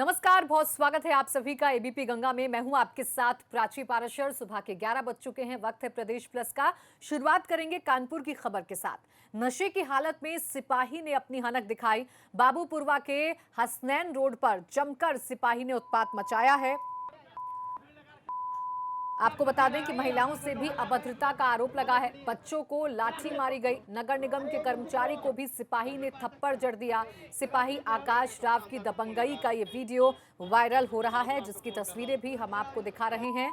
नमस्कार, बहुत स्वागत है आप सभी का एबीपी गंगा में। मैं हूं आपके साथ प्राची पाराशर। सुबह के 11 बज चुके हैं। वक्त है प्रदेश प्लस का। शुरुआत करेंगे कानपुर की खबर के साथ। नशे की हालत में सिपाही ने अपनी हनक दिखाई। बाबूपुरवा के हसनैन रोड पर जमकर सिपाही ने उत्पात मचाया है। आपको बता दें कि महिलाओं से भी अभद्रता का आरोप लगा है। बच्चों को लाठी मारी गई। नगर निगम के कर्मचारी को भी सिपाही ने थप्पड़ जड़ दिया। सिपाही आकाश राव की दबंगई का ये वीडियो वायरल हो रहा है, जिसकी तस्वीरें भी हम आपको दिखा रहे हैं।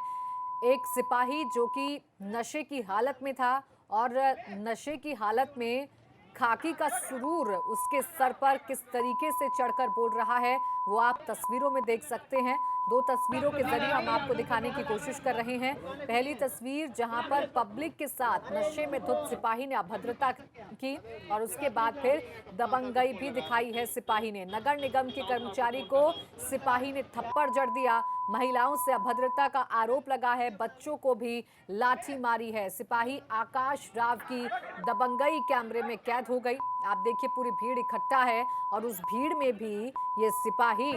एक सिपाही जो कि नशे की हालत में था और नशे की हालत में खाकी का सुरूर उसके सर पर किस तरीके से चढ़कर बोल रहा है, वो आप तस्वीरों में देख सकते हैं। दो तस्वीरों के जरिए हम आपको दिखाने की कोशिश कर रहे हैं। पहली तस्वीर जहां पर पब्लिक के साथ नशे में धुत सिपाही ने अभद्रता की और उसके बाद फिर दबंगई भी दिखाई है सिपाही ने। नगर निगम के कर्मचारी को सिपाही ने थप्पड़ जड़ दिया। महिलाओं से अभद्रता का आरोप लगा है। बच्चों को भी लाठी मारी है। सिपाही आकाश राव की दबंगई कैमरे में कैद हो गई। आप देखिए, पूरी भीड़ इकट्ठा है और उस भीड़ में भी ये सिपाही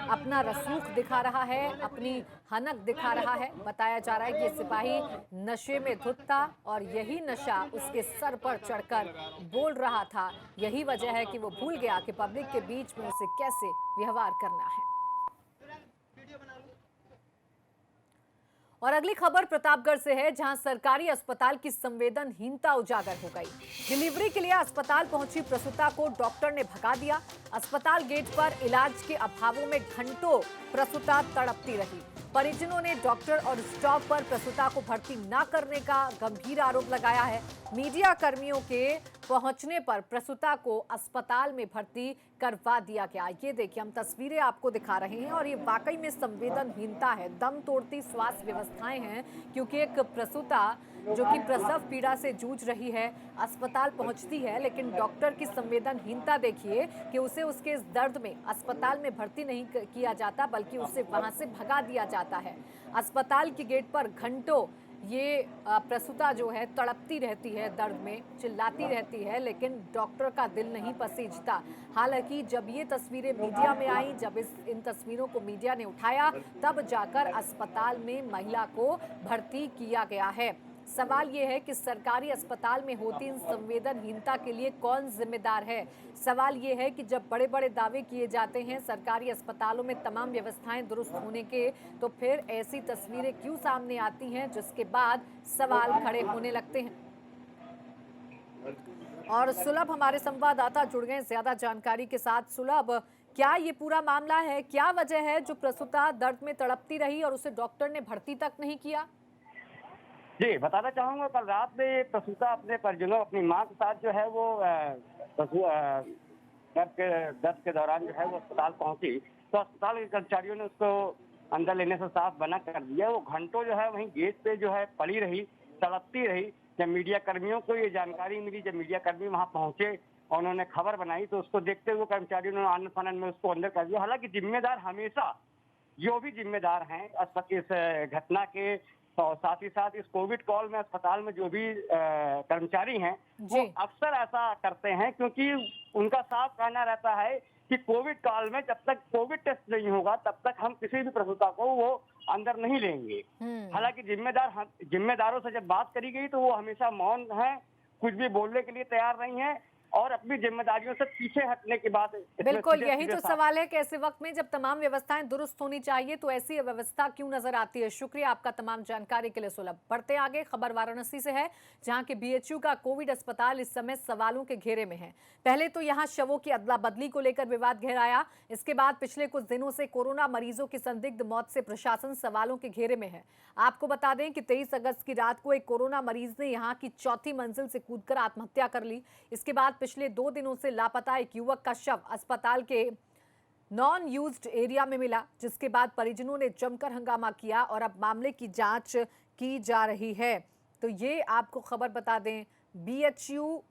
अपना रसूख दिखा रहा है, अपनी हनक दिखा रहा है। बताया जा रहा है कि ये सिपाही नशे में धुत था और यही नशा उसके सर पर चढ़कर बोल रहा था। यही वजह है कि वो भूल गया कि पब्लिक के बीच में उसे कैसे व्यवहार करना है। और अगली खबर प्रतापगढ़ से है, जहां सरकारी अस्पताल की संवेदनहीनता उजागर हो गई। डिलीवरी के लिए अस्पताल पहुंची प्रसूता को डॉक्टर ने भगा दिया। अस्पताल गेट पर इलाज के अभावों में घंटों प्रसूता तड़पती रही। परिजनों ने डॉक्टर और स्टाफ पर प्रसूता को भर्ती न करने का गंभीर आरोप लगाया है। मीडिया कर्मियों के पहुंचने पर प्रसूता को अस्पताल में भर्ती करवा दिया गया। ये देखिए, हम तस्वीरें आपको दिखा रहे हैं और ये वाकई में संवेदनहीनता है, दम तोड़ती स्वास्थ्य व्यवस्थाएं हैं। क्योंकि एक प्रसूता जो कि प्रसव पीड़ा से जूझ रही है, अस्पताल पहुंचती है, लेकिन डॉक्टर की संवेदनहीनता देखिए कि उसे उसके इस दर्द में अस्पताल में भर्ती नहीं किया जाता, बल्कि उसे वहां से भगा दिया जाता है। अस्पताल के गेट पर घंटों ये प्रसूता जो है तड़पती रहती है, दर्द में चिल्लाती रहती है, लेकिन डॉक्टर का दिल नहीं पसीजता। हालांकि जब ये तस्वीरें मीडिया में आई, जब इन तस्वीरों को मीडिया ने उठाया, तब जाकर अस्पताल में महिला को भर्ती किया गया है। सवाल ये है कि सरकारी अस्पताल में होती इन संवेदनहीनता के लिए कौन जिम्मेदार है। सवाल ये है कि जब बड़े बड़े दावे किए जाते हैं सरकारी अस्पतालों में तमाम व्यवस्थाएं दुरुस्त होने के, तो फिर ऐसी तस्वीरें क्यों सामने आती हैं, जिसके बाद सवाल खड़े होने लगते हैं। और सुलभ हमारे संवाददाता जुड़ गए ज्यादा जानकारी के साथ। सुलभ, क्या ये पूरा मामला है, क्या वजह है जो प्रसूता दर्द में तड़पती रही और उसे डॉक्टर ने भर्ती तक नहीं किया? जी, बताना चाहूँगा, कल रात में प्रसूता अपने परिजनों, अपनी माँ के साथ जो है वो दर्द के दौरान जो है वो अस्पताल पहुंची। तो अस्पताल के कर्मचारियों ने उसको अंदर लेने से साफ मना कर दिया। वो घंटों जो है वहीं गेट पे जो है पड़ी रही, तड़पती रही। जब मीडिया कर्मियों को ये जानकारी मिली, जब मीडिया कर्मी वहाँ पहुंचे और उन्होंने खबर बनाई, तो उसको देखते हुए कर्मचारियों ने आनन फानन में उसको अंदर कर दिया। हालांकि जिम्मेदार हमेशा जो भी जिम्मेदार हैं इस घटना के, और साथ ही साथ इस कोविड कॉल में अस्पताल में जो भी कर्मचारी हैं, वो अक्सर ऐसा करते हैं, क्योंकि उनका साफ कहना रहता है कि कोविड काल में जब तक कोविड टेस्ट नहीं होगा तब तक हम किसी भी प्रसूता को वो अंदर नहीं लेंगे। हालांकि जिम्मेदारों से जब बात करी गई तो वो हमेशा मौन है, कुछ भी बोलने के लिए तैयार नहीं है और अपनी जिम्मेदारियों से पीछे हटने की बात। बिल्कुल, यही तो सवाल है कि ऐसे वक्त में जब तमाम व्यवस्थाएं दुरुस्त होनी चाहिए, तो ऐसी व्यवस्था क्यों नजर आती है। शुक्रिया आपका तमाम जानकारी के लिए सुलभ। बढ़ते आगे, खबर वाराणसी से है, जहां के बीएचयू का कोविड अस्पताल इस समय सवालों के घेरे में है। पहले तो यहां शवों की अदला बदली को लेकर विवाद गहराया। इसके बाद पिछले कुछ दिनों से कोरोना मरीजों की संदिग्ध मौत से प्रशासन सवालों के घेरे में है। आपको बता दें कि 23 अगस्त की रात को एक कोरोना मरीज ने यहां की चौथी मंजिल से कूदकर आत्महत्या कर ली। इसके बाद पिछले 2 दिनों से लापता एक युवक का शव अस्पताल के नॉन यूज्ड एरिया में मिला, जिसके बाद परिजनों ने जमकर हंगामा किया और अब मामले की जांच की जा रही है। तो ये आपको खबर बता दें, बीएचयू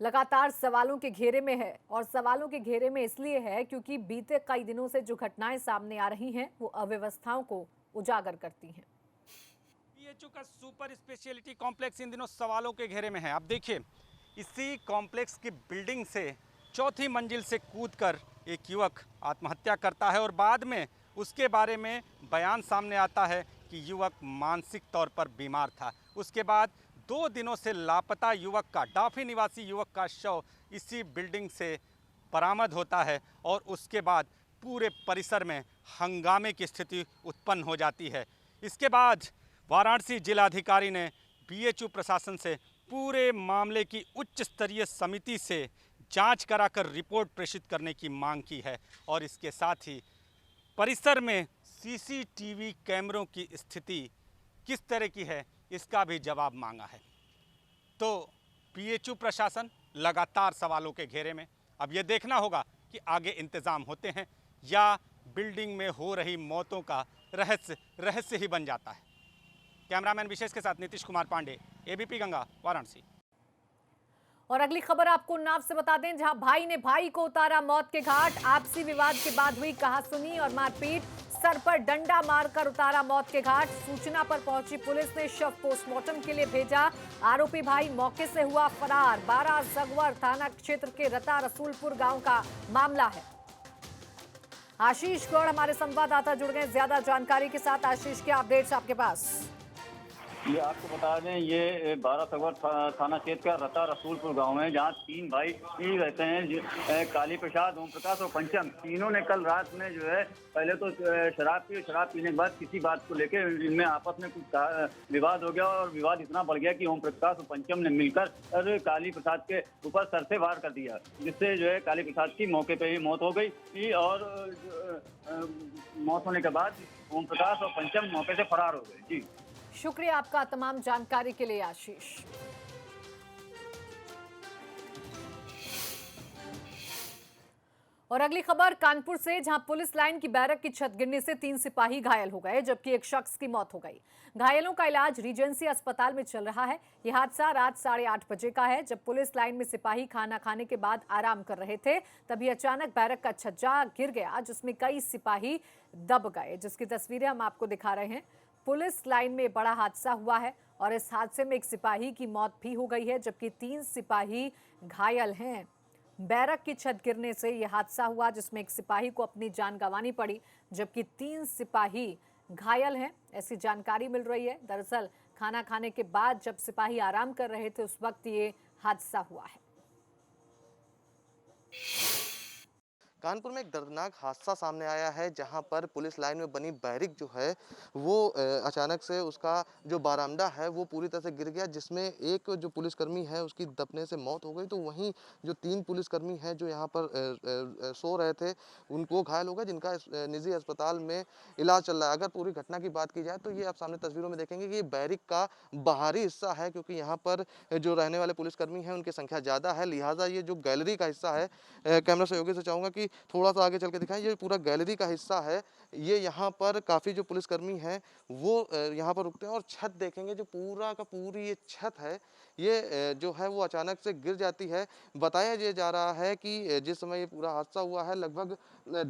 लगातार सवालों के घेरे में है और सवालों के घेरे में इसलिए है क्योंकि बीते कई दिनों से जो घटनाएं सामने आ रही हैं वो अव्यवस्थाओं को उजागर करती हैं। बीएचयू का सुपर स्पेशलिटी कॉम्प्लेक्स इन दिनों सवालों के घेरे में है। आप देखिए, इसी कॉम्प्लेक्स की बिल्डिंग से चौथी मंजिल से कूदकर एक युवक आत्महत्या करता है और बाद में उसके बारे में बयान सामने आता है कि युवक मानसिक तौर पर बीमार था। उसके बाद 2 दिनों से लापता युवक का, डाफी निवासी युवक का शव इसी बिल्डिंग से बरामद होता है और उसके बाद पूरे परिसर में हंगामे की स्थिति उत्पन्न हो जाती है। इसके बाद वाराणसी जिलाधिकारी ने बीएचयू प्रशासन से पूरे मामले की उच्च स्तरीय समिति से जांच कराकर रिपोर्ट प्रेषित करने की मांग की है और इसके साथ ही परिसर में सीसीटीवी कैमरों की स्थिति किस तरह की है इसका भी जवाब मांगा है। तो बीएचयू प्रशासन लगातार सवालों के घेरे में। अब ये देखना होगा कि आगे इंतज़ाम होते हैं या बिल्डिंग में हो रही मौतों का रहस्य ही बन जाता है। कैमरामैन विशेष के साथ नीतीश कुमार पांडे, एबीपी गंगा, वाराणसी। और अगली खबर आपको उन्नाव से बता दें, जहां भाई ने भाई को उतारा मौत के घाट। आपसी विवाद के बाद हुई कहासुनी और मारपीट, सर पर डंडा मारकर उतारा मौत के घाट। सूचना पर पहुंची पुलिस ने शव पोस्टमार्टम के लिए भेजा। आरोपी भाई मौके से हुआ फरार। 12 जगवर थाना क्षेत्र के रता रसूलपुर गांव का मामला है। आशीष गौड़ हमारे संवाददाता जुड़ गए ज्यादा जानकारी के साथ। आशीष, क्या अपडेट्स आपके पास? ये आपको बता दें, ये 12 सगवर थाना क्षेत्र का रता रसूलपुर गांव है, जहां 3 भाई रहते हैं, काली प्रसाद, ओम प्रकाश और पंचम। तीनों ने कल रात में जो है पहले तो शराब पीने के बाद किसी बात को लेकर इनमें आपस में कुछ विवाद हो गया और विवाद इतना बढ़ गया कि ओम प्रकाश और पंचम ने मिलकर काली प्रसाद के ऊपर सर से वार कर दिया, जिससे जो है काली प्रसाद की मौके पर ही मौत हो गई और मौत होने के बाद ओम प्रकाश और पंचम मौके से फरार हो गए। जी, शुक्रिया आपका तमाम जानकारी के लिए आशीष। और अगली खबर कानपुर से, जहां पुलिस लाइन की बैरक की छत गिरने से 3 सिपाही घायल हो गए, जबकि एक शख्स की मौत हो गई। घायलों का इलाज रीजेंसी अस्पताल में चल रहा है। यह हादसा रात 8:30 बजे का है, जब पुलिस लाइन में सिपाही खाना खाने के बाद आराम कर रहे थे। तभी अचानक बैरक का छज्जा गिर गया, जिसमें कई सिपाही दब गए, जिसकी तस्वीरें हम आपको दिखा रहे हैं। पुलिस लाइन में बड़ा हादसा हुआ है और इस हादसे में एक सिपाही की मौत भी हो गई है, जबकि 3 सिपाही घायल हैं। बैरक की छत गिरने से यह हादसा हुआ, जिसमें एक सिपाही को अपनी जान गंवानी पड़ी, जबकि 3 सिपाही घायल हैं, ऐसी जानकारी मिल रही है। दरअसल खाना खाने के बाद जब सिपाही आराम कर रहे थे, उस वक्त ये हादसा हुआ है। कानपुर में एक दर्दनाक हादसा सामने आया है, जहां पर पुलिस लाइन में बनी बैरिक जो है वो अचानक से उसका जो बारामदा है वो पूरी तरह से गिर गया, जिसमें एक जो पुलिसकर्मी है उसकी दबने से मौत हो गई। तो वहीं जो 3 पुलिसकर्मी हैं जो यहां पर सो रहे थे, उनको घायल हो गए, जिनका निजी अस्पताल में इलाज चल रहा है। अगर पूरी घटना की बात की जाए तो ये आप सामने तस्वीरों में देखेंगे कि ये बैरिक का बाहरी हिस्सा है, क्योंकि यहाँ पर जो रहने वाले पुलिसकर्मी हैं उनकी संख्या ज़्यादा है, लिहाजा ये जो गैलरी का हिस्सा है, कैमरा सहयोगी से चाहूँगा कि थोड़ा सा आगे चल के दिखाएं। ये पूरा गैलरी का हिस्सा है। ये यहाँ पर काफ़ी जो पुलिसकर्मी हैं वो यहाँ पर रुकते हैं और छत देखेंगे, जो पूरा का पूरी ये छत है, ये जो है वो अचानक से गिर जाती है। बताया ये जा रहा है कि जिस समय ये पूरा हादसा हुआ है, लगभग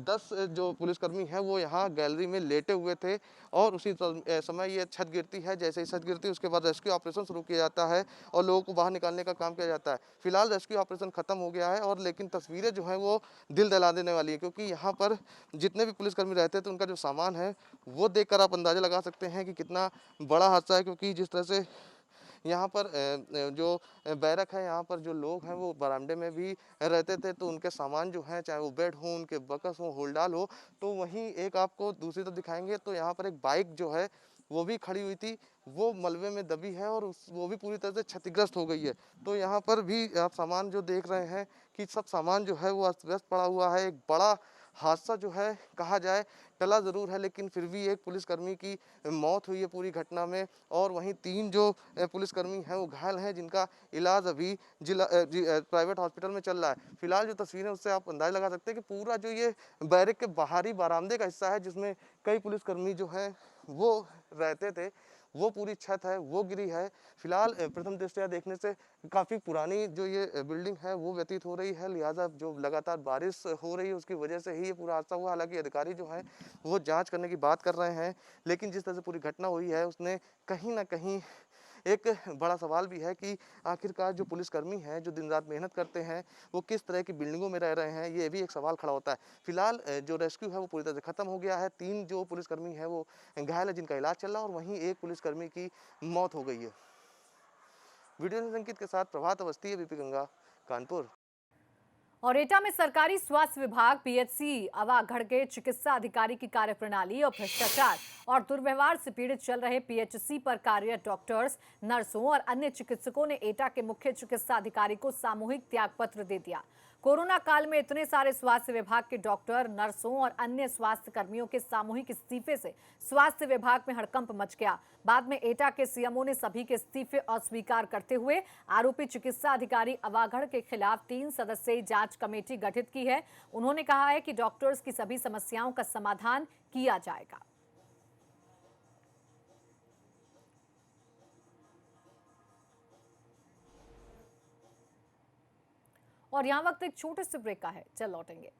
10 जो पुलिसकर्मी हैं वो यहाँ गैलरी में लेटे हुए थे और उसी समय ये छत गिरती है। जैसे ही छत गिरती है उसके बाद रेस्क्यू ऑपरेशन शुरू किया जाता है और लोगों को बाहर निकालने का काम किया जाता है। फिलहाल रेस्क्यू ऑपरेशन खत्म हो गया है और लेकिन तस्वीरें जो हैं वो दिल दहला देने वाली है, क्योंकि यहाँ पर जितने भी पुलिसकर्मी रहते थे उनका जो सामान है वो देखकर आप अंदाजा लगा सकते हैं कि कितना बड़ा हादसा है। क्योंकि जिस तरह से यहाँ पर जो बैरक है, यहाँ पर जो लोग हैं वो बरामदे में भी रहते थे, तो उनके सामान जो हैं, चाहे वो बेड हो, उनके बकस हो, होल्डाल हो, तो वहीं एक आपको दूसरी तरफ दिखाएंगे तो यहाँ पर एक बाइक जो है वो भी खड़ी हुई थी, वो मलबे में दबी है और वो भी पूरी तरह से क्षतिग्रस्त हो गई है। तो यहाँ पर भी आप सामान जो देख रहे हैं कि सब सामान जो है वो अस्त व्यस्त पड़ा हुआ है। एक बड़ा हादसा जो है कहा जाए टला ज़रूर है, लेकिन फिर भी एक पुलिसकर्मी की मौत हुई है पूरी घटना में और वहीं 3 जो पुलिसकर्मी हैं वो घायल हैं, जिनका इलाज अभी प्राइवेट हॉस्पिटल में चल रहा है। फिलहाल जो तस्वीरें उससे आप अंदाजा लगा सकते हैं कि पूरा जो ये बैरक के बाहरी बरामदे का हिस्सा है, जिसमें कई पुलिसकर्मी जो हैं वो रहते थे, वो पूरी छत है वो गिरी है। फिलहाल प्रथम दृष्टया देखने से काफ़ी पुरानी जो ये बिल्डिंग है वो व्यतीत हो रही है, लिहाजा जो लगातार बारिश हो रही है उसकी वजह से ही ये पूरा हादसा हुआ। हालांकि अधिकारी जो हैं वो जांच करने की बात कर रहे हैं, लेकिन जिस तरह से पूरी घटना हुई है उसने कहीं ना कहीं एक बड़ा सवाल भी है कि आखिरकार जो पुलिसकर्मी हैं, जो दिन रात मेहनत करते हैं, वो किस तरह की बिल्डिंगों में रह रहे हैं, ये भी एक सवाल खड़ा होता है। फिलहाल जो रेस्क्यू है वो पूरी तरह से खत्म हो गया है। 3 जो पुलिसकर्मी हैं वो घायल है, जिनका इलाज चल रहा है, और वहीं एक पुलिसकर्मी की मौत हो गई है। वीडियो जर्नलिस्ट अंकित के साथ प्रभात अवस्थी, एबीपी गंगा, कानपुर। और एटा में सरकारी स्वास्थ्य विभाग पीएचसी अवागढ़ के चिकित्सा अधिकारी की कार्यप्रणाली और भ्रष्टाचार और दुर्व्यवहार से पीड़ित चल रहे पीएचसी पर कार्यरत डॉक्टर्स, नर्सों और अन्य चिकित्सकों ने एटा के मुख्य चिकित्सा अधिकारी को सामूहिक त्यागपत्र दे दिया। कोरोना काल में इतने सारे स्वास्थ्य विभाग के डॉक्टर, नर्सों और अन्य स्वास्थ्य कर्मियों के सामूहिक इस्तीफे से स्वास्थ्य विभाग में हड़कंप मच गया। बाद में एटा के सीएमओ ने सभी के इस्तीफे अस्वीकार करते हुए आरोपी चिकित्सा अधिकारी अवागढ़ के खिलाफ 3 सदस्यीय जांच कमेटी गठित की है। उन्होंने कहा है कि डॉक्टर्स की सभी समस्याओं का समाधान किया जाएगा। और यहां वक्त एक छोटे से ब्रेक का है, चल लौटेंगे।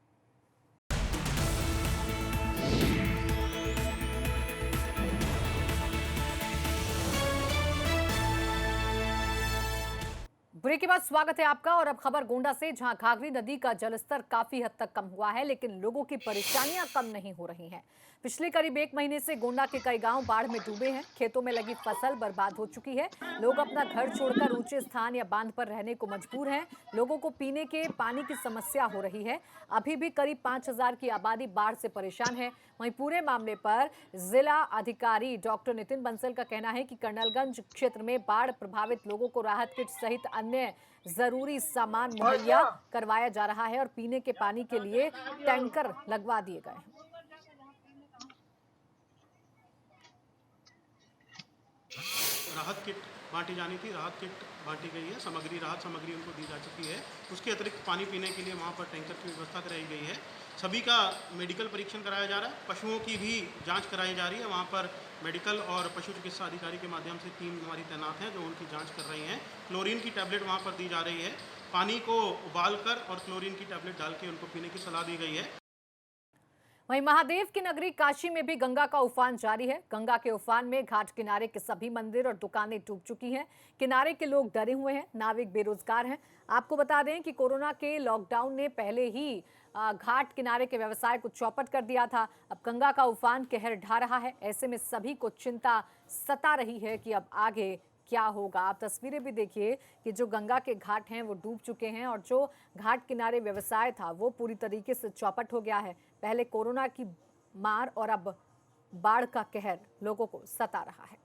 ब्रेक के बाद स्वागत है आपका। और अब खबर गोंडा से, जहां घाघरी नदी का जलस्तर काफी हद तक कम हुआ है, लेकिन लोगों की परेशानियां कम नहीं हो रही हैं। पिछले करीब 1 महीने से गोंडा के कई गांव बाढ़ में डूबे हैं। खेतों में लगी फसल बर्बाद हो चुकी है। लोग अपना घर छोड़कर ऊंचे स्थान या बांध पर रहने को मजबूर हैं। लोगों को पीने के पानी की समस्या हो रही है। अभी भी करीब 5000 की आबादी बाढ़ से परेशान है। वहीं पूरे मामले पर जिला अधिकारी डॉक्टर नितिन बंसल का कहना है कि कर्नलगंज क्षेत्र में बाढ़ प्रभावित लोगों को राहत किट सहित अन्य जरूरी सामान मुहैया करवाया जा रहा है और पीने के पानी के लिए टैंकर लगवा दिए गए हैं। राहत किट बांटी जानी थी, राहत किट बांटी गई है, राहत सामग्री उनको दी जा चुकी है। उसके अतिरिक्त पानी पीने के लिए वहाँ पर टैंकर की व्यवस्था कराई गई है। सभी का मेडिकल परीक्षण कराया जा रहा है। पशुओं की भी जांच कराई जा रही है। वहाँ पर मेडिकल और पशु चिकित्सा अधिकारी के माध्यम से टीम हमारी तैनात हैं जो उनकी जाँच कर रही हैं। क्लोरीन की टैबलेट वहाँ पर दी जा रही है। पानी को उबाल कर और क्लोरीन की टैबलेट डाल के उनको पीने की सलाह दी गई है। वहीं महादेव की नगरी काशी में भी गंगा का उफान जारी है। गंगा के उफान में घाट किनारे के सभी मंदिर और दुकानें डूब चुकी हैं। किनारे के लोग डरे हुए हैं, नाविक बेरोजगार हैं। आपको बता दें कि कोरोना के लॉकडाउन ने पहले ही घाट किनारे के व्यवसाय को चौपट कर दिया था। अब गंगा का उफान कहर ढा रहा है। ऐसे में सभी को चिंता सता रही है कि अब आगे क्या होगा। आप तस्वीरें भी देखिए कि जो गंगा के घाट हैं वो डूब चुके हैं और जो घाट किनारे व्यवसाय था वो पूरी तरीके से चौपट हो गया है। पहले कोरोना की मार और अब बाढ़ का कहर लोगों को सता रहा है।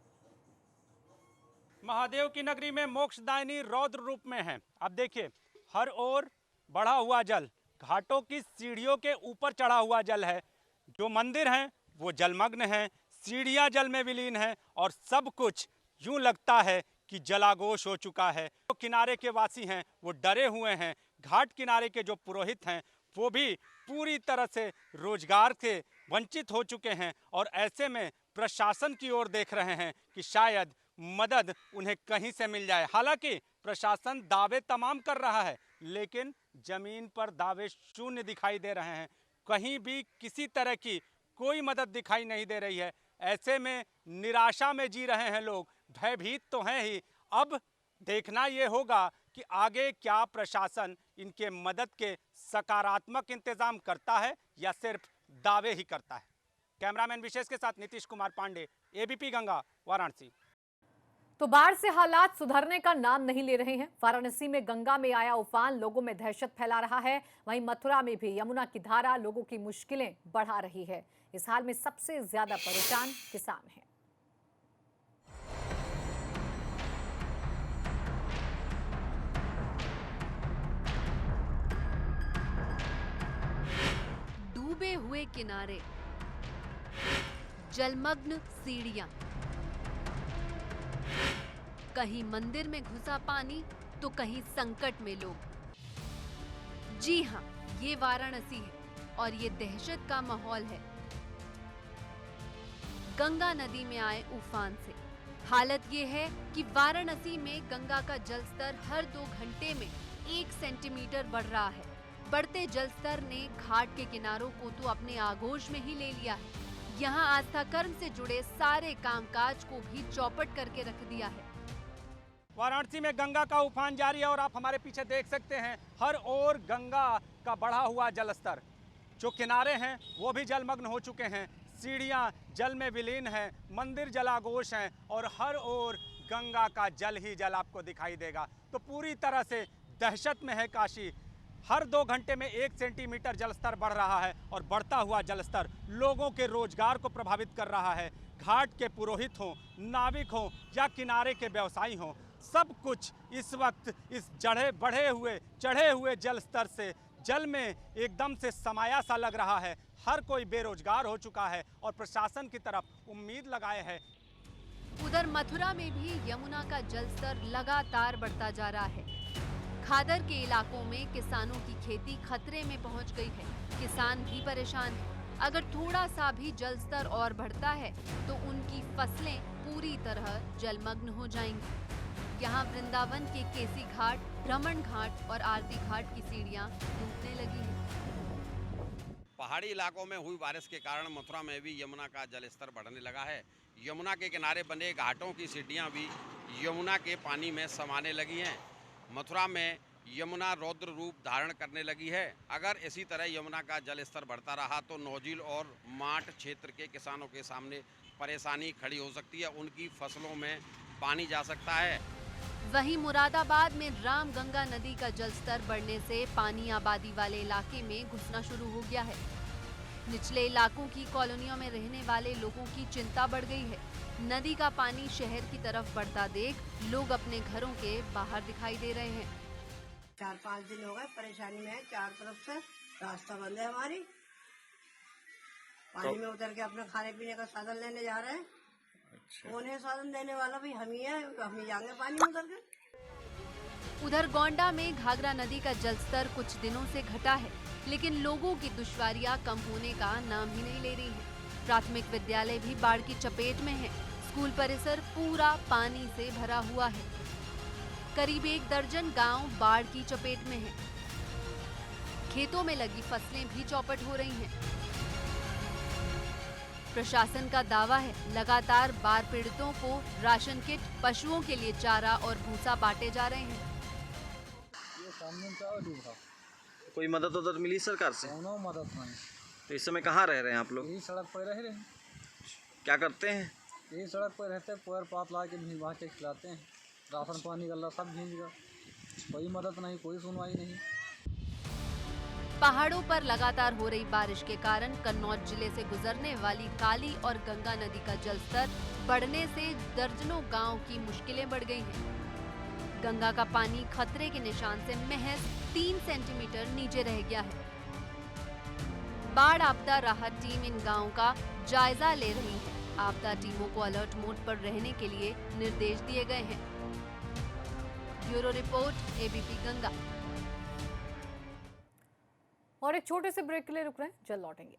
महादेव की नगरी में मोक्षदायिनी रौद्र रूप में है। अब देखिए, हर ओर बढ़ा हुआ जल, घाटों की सीढ़ियों के ऊपर चढ़ा हुआ जल है। जो मंदिर हैं वो जलमग्न हैं, सीढ़ियां जल में विलीन हैं और सब कुछ यूं लगता है कि जलागोश हो चुका है। जो किनारे के वासी हैं वो डरे हुए हैं। घाट किनारे के जो पुरोहित हैं वो भी पूरी तरह से रोजगार से वंचित हो चुके हैं और ऐसे में प्रशासन की ओर देख रहे हैं कि शायद मदद उन्हें कहीं से मिल जाए। हालांकि प्रशासन दावे तमाम कर रहा है, लेकिन जमीन पर दावे शून्य दिखाई दे रहे हैं। कहीं भी किसी तरह की कोई मदद दिखाई नहीं दे रही है। ऐसे में निराशा में जी रहे हैं लोग, भयभीत तो हैं ही। अब देखना ये होगा कि आगे क्या प्रशासन इनके मदद के सकारात्मक इंतजाम करता है या सिर्फ दावे ही करता है। कैमरामैन विशेष के साथ नीतीश कुमार पांडे, एबीपी गंगा, वाराणसी। तो बाढ़ से हालात सुधरने का नाम नहीं ले रहे हैं। वाराणसी में गंगा में आया उफान लोगों में दहशत फैला रहा है। वहीं मथुरा में भी यमुना की धारा लोगों की मुश्किलें बढ़ा रही है। इस हाल में सबसे ज्यादा परेशान किसान हैं। डूबे हुए किनारे, जलमग्न सीढ़ियां, कहीं मंदिर में घुसा पानी तो कहीं संकट में लोग। जी हां, ये वाराणसी है और ये दहशत का माहौल है। गंगा नदी में आए उफान से हालत ये है कि वाराणसी में गंगा का जलस्तर हर 2 घंटे में 1 सेंटीमीटर बढ़ रहा है। बढ़ते जलस्तर ने घाट के किनारों को तो अपने आगोश में ही ले लिया है। यहाँ आस्था कर्म से जुड़े सारे कामकाज को भी चौपट करके रख दिया है। वाराणसी में गंगा का उफान जारी है और आप हमारे पीछे देख सकते हैं हर ओर गंगा का बढ़ा हुआ जलस्तर। जो किनारे हैं वो भी जलमग्न हो चुके हैं, सीढ़ियां जल में विलीन हैं, मंदिर जलाघोष हैं और हर ओर गंगा का जल ही जल आपको दिखाई देगा। तो पूरी तरह से दहशत में है काशी। हर 2 घंटे में 1 सेंटीमीटर जलस्तर बढ़ रहा है और बढ़ता हुआ जलस्तर लोगों के रोजगार को प्रभावित कर रहा है। घाट के पुरोहित हों, नाविक हों या किनारे के व्यवसायी हों, सब कुछ इस वक्त इस चढ़े हुए जल स्तर से जल में एकदम से समाया सा लग रहा है। हर कोई बेरोजगार हो चुका है और प्रशासन की तरफ उम्मीद लगाए है। उधर मथुरा में भी यमुना का जलस्तर लगातार बढ़ता जा रहा है। खादर के इलाकों में किसानों की खेती खतरे में पहुंच गई है। किसान भी परेशान हैं। अगर थोड़ा सा भी जलस्तर और बढ़ता है तो उनकी फसलें पूरी तरह जलमग्न हो जाएंगी। यहाँ वृंदावन के केसी घाट, भ्रमण घाट और आरती घाट की सीढ़ियाँ टूटने लगी हैं। पहाड़ी इलाकों में हुई बारिश के कारण मथुरा में भी यमुना का जलस्तर बढ़ने लगा है। यमुना के किनारे बने घाटों की सीढ़ियाँ भी यमुना के पानी में समाने लगी हैं। मथुरा में यमुना रौद्र रूप धारण करने लगी है। अगर इसी तरह यमुना का जलस्तर बढ़ता रहा तो नौजील और माट क्षेत्र के किसानों के सामने परेशानी खड़ी हो सकती है। उनकी फसलों में पानी जा सकता है। वहीं मुरादाबाद में रामगंगा नदी का जलस्तर बढ़ने से पानी आबादी वाले इलाके में घुसना शुरू हो गया है। निचले इलाकों की कॉलोनियों में रहने वाले लोगों की चिंता बढ़ गई है। नदी का पानी शहर की तरफ बढ़ता देख लोग अपने घरों के बाहर दिखाई दे रहे हैं। 4-5 दिन हो गए परेशानी में है। 4 तरफ से रास्ता बंद है हमारी। पानी में उतर के अपने खाने पीने का साधन लेने जा रहे हैं। कौन है साधन देने वाला? भी हम ही है, हम ही जाएंगे पानी में उतर के। उधर गोंडा में घाघरा नदी का जलस्तर कुछ दिनों से घटा है, लेकिन लोगों की दुश्वारियां कम होने का नाम ही नहीं ले रही है। प्राथमिक विद्यालय भी बाढ़ की चपेट में है। स्कूल परिसर पूरा पानी से भरा हुआ है। करीब 1 दर्जन गांव बाढ़ की चपेट में है। खेतों में लगी फसलें भी चौपट हो रही हैं। प्रशासन का दावा है लगातार बाढ़ पीड़ितों को राशन किट, पशुओं के लिए चारा और भूसा बांटे जा रहे हैं। कोई मदद मिली सरकार से? मदद नहीं। तो इस समय कहाँ रह रहे हैं आप लोग? यही सड़क पर रह रहे हैं। क्या करते हैं? यही सड़क पर रहते, पैर पात ला के भींज के खिलाते हैं। राशन पानी गल्ला सब भींज गया। कोई मदद नहीं, कोई सुनवाई नहीं। पहाड़ों पर लगातार हो रही बारिश के कारण कन्नौज जिले से गुजरने वाली काली और गंगा नदी का जलस्तर बढ़ने से दर्जनों गांव की मुश्किलें बढ़ गई हैं। गंगा का पानी खतरे के निशान से महज 3 सेंटीमीटर नीचे रह गया है। बाढ़ आपदा राहत टीम इन गांवों का जायजा ले रही है। आपदा टीमों को अलर्ट मोड पर रहने के लिए निर्देश दिए गए हैं। Bureau report, ABP Ganga. और एक छोटे से ब्रेक के लिए रुक रहे हैं, जल्द लौटेंगे।